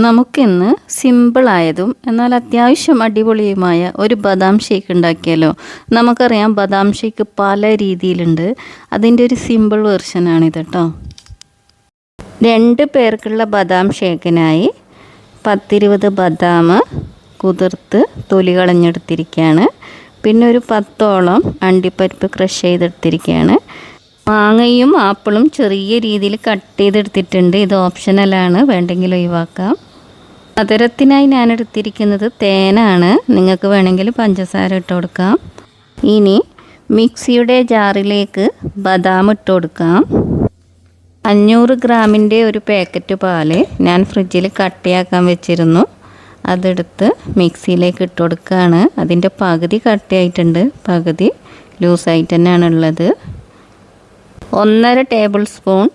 നമുക്കിന്ന് സിമ്പിളായതും എന്നാൽ അത്യാവശ്യം അടിപൊളിയുമായ ഒരു ബദാം ഷേക്ക് ഉണ്ടാക്കിയാലോ. നമുക്കറിയാം ബദാം ഷേക്ക് പല രീതിയിലുണ്ട്. അതിൻ്റെ ഒരു സിമ്പിൾ വെർഷനാണിത് കേട്ടോ. 2 പേർക്കുള്ള ബദാം ഷേക്കിനായി 10-20 ബദാം കുതിർത്ത് തൊലി കളഞ്ഞെടുത്തിരിക്കുകയാണ്. പിന്നെ ഒരു 10ഓളം അണ്ടിപ്പരിപ്പ് ക്രഷ് ചെയ്തെടുത്തിരിക്കുകയാണ്. മാങ്ങയും ആപ്പിളും ചെറിയ രീതിയിൽ കട്ട് ചെയ്തെടുത്തിട്ടുണ്ട്. ഇത് ഓപ്ഷണലാണ്, വേണ്ടെങ്കിൽ ഒഴിവാക്കാം. മധുരത്തിനായി ഞാൻ എടുത്തിരിക്കുന്നത് തേനാണ്. നിങ്ങൾക്ക് വേണമെങ്കിൽ പഞ്ചസാര ഇട്ട് കൊടുക്കാം. ഇനി മിക്സിയുടെ ജാറിലേക്ക് ബദാം ഇട്ട് കൊടുക്കാം. 500 ഗ്രാമിൻ്റെ ഒരു പാക്കറ്റ് പാല് ഞാൻ ഫ്രിഡ്ജിൽ കട്ടിയാക്കാൻ വെച്ചിരുന്നു. അതെടുത്ത് മിക്സിയിലേക്ക് ഇട്ട് കൊടുക്കുകയാണ്. അതിൻ്റെ പകുതി കട്ടിയായിട്ടുണ്ട്, പകുതി ലൂസായിട്ട് തന്നെയാണ് ഉള്ളത്. 1.5 ടേബിൾ സ്പൂൺ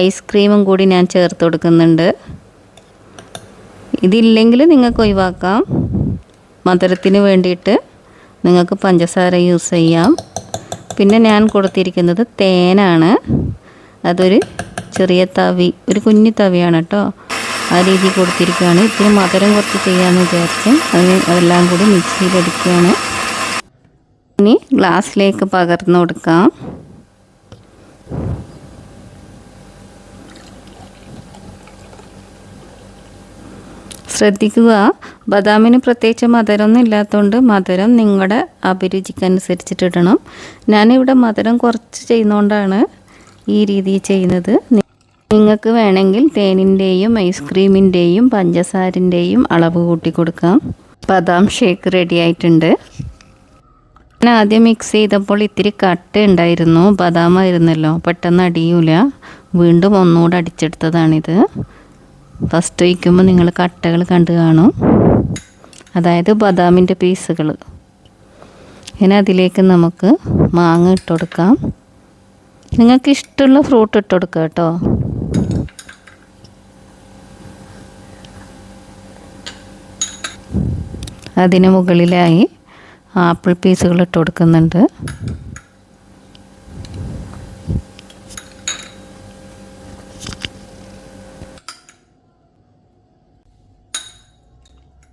ഐസ്ക്രീമും കൂടി ഞാൻ ചേർത്ത് കൊടുക്കുന്നുണ്ട്. ഇതില്ലെങ്കിൽ നിങ്ങൾക്ക് ഒഴിവാക്കാം. മധുരത്തിന് വേണ്ടിയിട്ട് നിങ്ങൾക്ക് പഞ്ചസാര യൂസ് ചെയ്യാം. പിന്നെ ഞാൻ കൊടുത്തിരിക്കുന്നത് തേനാണ്. അതൊരു ചെറിയ തവി, ഒരു കുഞ്ഞു തവിയാണ് കേട്ടോ. ആ രീതി കൊടുത്തിരിക്കുകയാണ്. ഇത്തിരി മധുരം കുറച്ച് ചെയ്യാമെന്ന് വിചാരിച്ച് അതെല്ലാം കൂടി മിക്സിയിലെടുക്കുകയാണ്. ഇനി ഗ്ലാസ്സിലേക്ക് പകർന്നു കൊടുക്കാം. ശ്രദ്ധിക്കുക, ബദാമിന് പ്രത്യേകിച്ച് മധുരമൊന്നും ഇല്ലാത്തതുകൊണ്ട് മധുരം നിങ്ങളുടെ അഭിരുചിക്കനുസരിച്ചിട്ടിടണം. ഞാനിവിടെ മധുരം കുറച്ച് ചെയ്യുന്നതുകൊണ്ടാണ് ഈ രീതി ചെയ്യുന്നത്. നിങ്ങൾക്ക് വേണമെങ്കിൽ തേനിൻ്റെയും ഐസ്ക്രീമിൻ്റെയും പഞ്ചസാരൻ്റെയും അളവ് കൂട്ടി കൊടുക്കാം. ബദാം ഷേക്ക് റെഡി ആയിട്ടുണ്ട്. ഞാൻ ആദ്യം മിക്സ് ചെയ്തപ്പോൾ ഇത്തിരി കട്ട ഉണ്ടായിരുന്നു, ബദാമായിരുന്നല്ലോ, പെട്ടെന്ന് അടിയൂല. വീണ്ടും ഒന്നുകൂടെ അടിച്ചെടുത്തതാണിത്. ഫസ്റ്റ് ഒഴിക്കുമ്പോൾ നിങ്ങൾ കട്ടകൾ കണ്ടു കാണും, അതായത് ബദാമിൻ്റെ പീസുകൾ. ഇനി അതിലേക്ക് നമുക്ക് മാങ്ങ ഇട്ട് കൊടുക്കാം. നിങ്ങൾക്ക് ഇഷ്ടമുള്ള ഫ്രൂട്ട് ഇട്ട് കൊടുക്കുക കേട്ടോ. അതിന് മുകളിലായി ആപ്പിൾ പീസുകൾ ഇട്ട് കൊടുക്കുന്നുണ്ട്.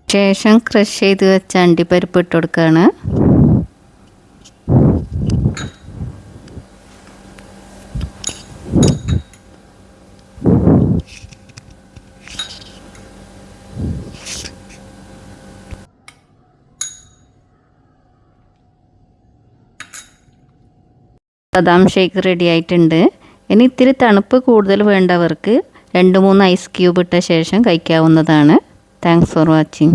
ശേഷം ക്രഷ് ചെയ്ത് വെച്ച അണ്ടിപ്പരിപ്പ് ഇട്ട് കൊടുക്കുകയാണ്. ബദാം ഷേക്ക് റെഡി ആയിട്ടുണ്ട്. ഇനി ഇത്തിരി തണുപ്പ് കൂടുതൽ വേണ്ടവർക്ക് 2-3 ഐസ് ക്യൂബ് ഇട്ട ശേഷം കഴിക്കാവുന്നതാണ്. Thanks for watching.